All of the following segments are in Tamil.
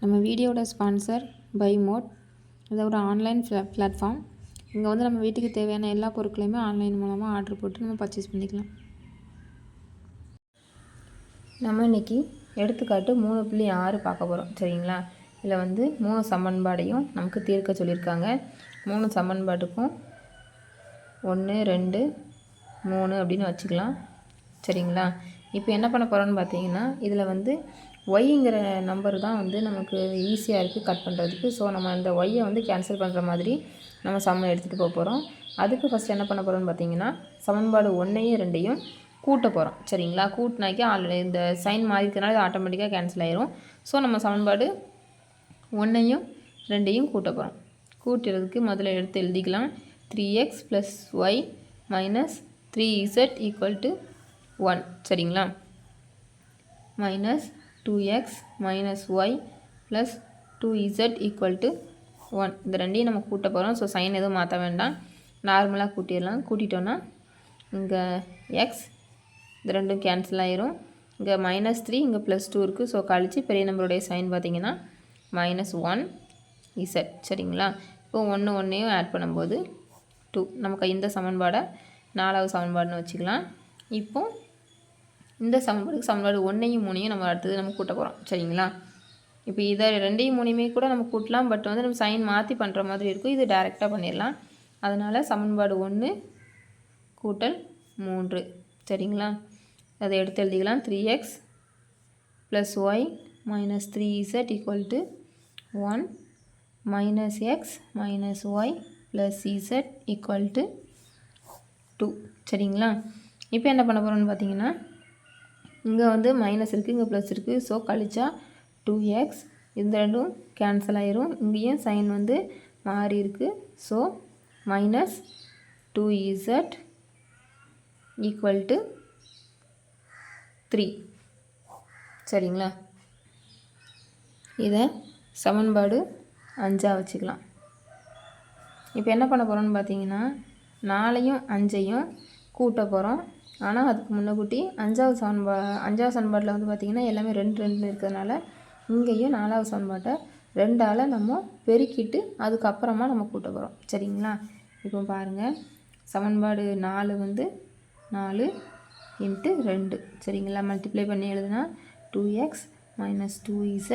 நம்ம வீடியோட ஸ்பான்சர் பை மோட். இது ஒரு ஆன்லைன் பிளாட்ஃபார்ம். இங்கே வந்து நம்ம வீட்டுக்கு தேவையான எல்லா பொருட்களையுமே ஆன்லைன் மூலமாக ஆர்டர் போட்டு நம்ம பர்ச்சேஸ் பண்ணிக்கலாம். நம்ம இன்றைக்கி எடுத்துக்காட்டு 3.6 பார்க்க போகிறோம். சரிங்களா? இதில் வந்து 3 சமன்பாடையும் நமக்கு தீர்க்க சொல்லியிருக்காங்க. 3 சமன்பாட்டுக்கும் 1 2 3 அப்படின்னு வச்சுக்கலாம். சரிங்களா? இப்போ என்ன பண்ண போகிறோன்னு பார்த்தீங்கன்னா, இதில் வந்து ஒய்ங்கிற நம்பர் தான் வந்து நமக்கு ஈஸியாக இருக்குது கட் பண்ணுறதுக்கு. ஸோ நம்ம அந்த ஒய்யை வந்து கேன்சல் பண்ணுற மாதிரி நம்ம சம்ம எடுத்துகிட்டு போக போகிறோம். அதுக்கு ஃபஸ்ட் என்ன பண்ண போகிறோம்னு பார்த்தீங்கன்னா, சமன்பாடு 1ஐயும் 2ஐயும் கூட்ட போகிறோம். சரிங்களா? கூட்டினாக்கி ஆல்ரெடி இந்த சைன் மாறிக்கிறதுனால இது ஆட்டோமேட்டிக்காக கேன்சல் ஆயிரும். ஸோ நம்ம சமன்பாடு 1ஐயும் 2ஐயும் கூட்ட போகிறோம். கூட்டுறதுக்கு முதல்ல எடுத்து எழுதிக்கலாம். 3x + y - 3z = 1. சரிங்களா? -2x - y + 2z = 1. இந்த ரெண்டையும் நம்ம கூட்ட போகிறோம். ஸோ சைன் எதுவும் மாற்ற வேண்டாம், நார்மலாக கூட்டிடலாம். கூட்டிட்டோன்னா இங்கே எக்ஸ் இந்த ரெண்டும் கேன்சல் ஆயிரும். இங்கே -3 இங்கே +2 இருக்குது. ஸோ கழித்து பெரிய நம்பருடைய சைன் பார்த்திங்கன்னா -1z. சரிங்களா? இப்போ 1 1ஐயும் ஆட் பண்ணும்போது 2. நமக்கு இந்த சமன்பாடை 4வது சமன்பாடுன்னு வச்சுக்கலாம். இப்போ இந்த சமன்பாடு 1ஐயும் 3ஐயும் நம்ம அடுத்தது நம்ம கூட்ட போகிறோம். சரிங்களா? இப்போ இதை 2ஐயும் 3ஐயுமே கூட நம்ம கூட்டலாம். பட் வந்து நம்ம சைன் மாற்றி பண்ணுற மாதிரி இருக்கும். இது டைரெக்டாக பண்ணிடலாம். அதனால் சமன்பாடு 1 கூட்டல் 3. சரிங்களா? அதை எடுத்து எழுதிக்கலாம். 3x + y - 3z = 1 - x - y + z = 2. சரிங்களா? இப்போ என்ன பண்ண போகிறோம்னு பார்த்தீங்கன்னா, இங்கே வந்து மைனஸ் இருக்குது, இங்கே ப்ளஸ் இருக்குது. ஸோ கழிச்சா 2x இந்த ரெண்டும் கேன்சல் ஆயிரும். இங்கேயும் சைன் வந்து மாறி இருக்குது. So -2z = 3. சரிங்களா? இதை சமன்பாடு 5ஆக வச்சுக்கலாம். இப்போ என்ன பண்ண போகிறோம்னு பார்த்தீங்கன்னா, 4ஐயும் 5ஐயும் கூட்ட போகிறோம். ஆனால் அதுக்கு முன்னக்கூட்டி 5வது சமன்பாட்டில் வந்து பார்த்திங்கன்னா எல்லாமே 2 2 இருக்கிறதுனால இங்கேயும் 4வது சமன்பாட்டை 2ஆல் நம்ம பெருக்கிட்டு அதுக்கப்புறமா நம்ம கூட்ட போகிறோம். சரிங்களா? இப்போ பாருங்கள், சமன்பாடு 4 வந்து 4 × 2. சரிங்களா? மல்டிப்ளை பண்ணி எழுதுனா 2x - 2z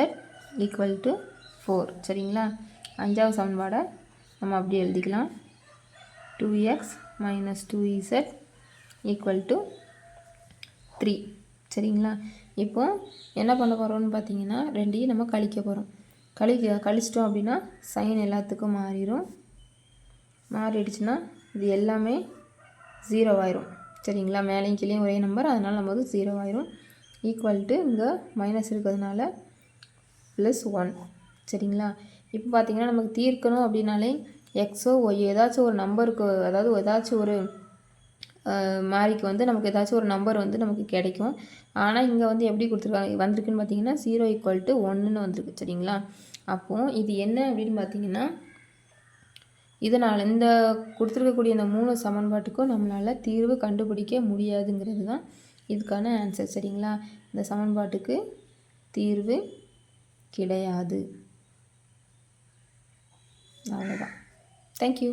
= 4. சரிங்களா? 5வது சமன்பாடை நம்ம அப்படியே எழுதிக்கலாம். 2x - 2z = 3. சரிங்களா? இப்போ என்ன பண்ண போகிறோம்னு பார்த்தீங்கன்னா, 2ஐயும் நம்ம கழிக்க போகிறோம். கழிச்சிட்டோம் அப்படின்னா சைன் எல்லாத்துக்கும் மாறிடும். மாறிடுச்சுன்னா இது எல்லாமே 0 ஆயிரும். சரிங்களா? மேலேயும் கீழேயும் ஒரே நம்பர், அதனால் நம்ம வந்து 0 ஆயிரும். = இங்கே மைனஸ் இருக்கிறதுனால +1. சரிங்களா? இப்போ பார்த்தீங்கன்னா நமக்கு தீர்க்கணும் அப்படின்னாலே எக்ஸோ ஒய் ஏதாச்சும் ஒரு நம்பருக்கு, அதாவது ஏதாச்சும் ஒரு மாறிக்கு வந்து நமக்கு ஏதாச்சும் ஒரு நம்பர் வந்து நமக்கு கிடைக்கும். ஆனால் இங்கே வந்து எப்படி கொடுத்துருக்காங்க வந்திருக்குன்னு பார்த்தீங்கன்னா 0 = 1ன்னு வந்திருக்கு. சரிங்களா? அப்போது இது என்ன அப்படின்னு பார்த்தீங்கன்னா, இதனால் இந்த கொடுத்துருக்கக்கூடிய இந்த 3 சமன்பாட்டுக்கும் நம்மளால் தீர்வு கண்டுபிடிக்க முடியாதுங்கிறது தான் இதுக்கான ஆன்சர். சரிங்களா? இந்த சமன்பாட்டுக்கு தீர்வு கிடையாது. அவ்வளோதான். தேங்க்யூ.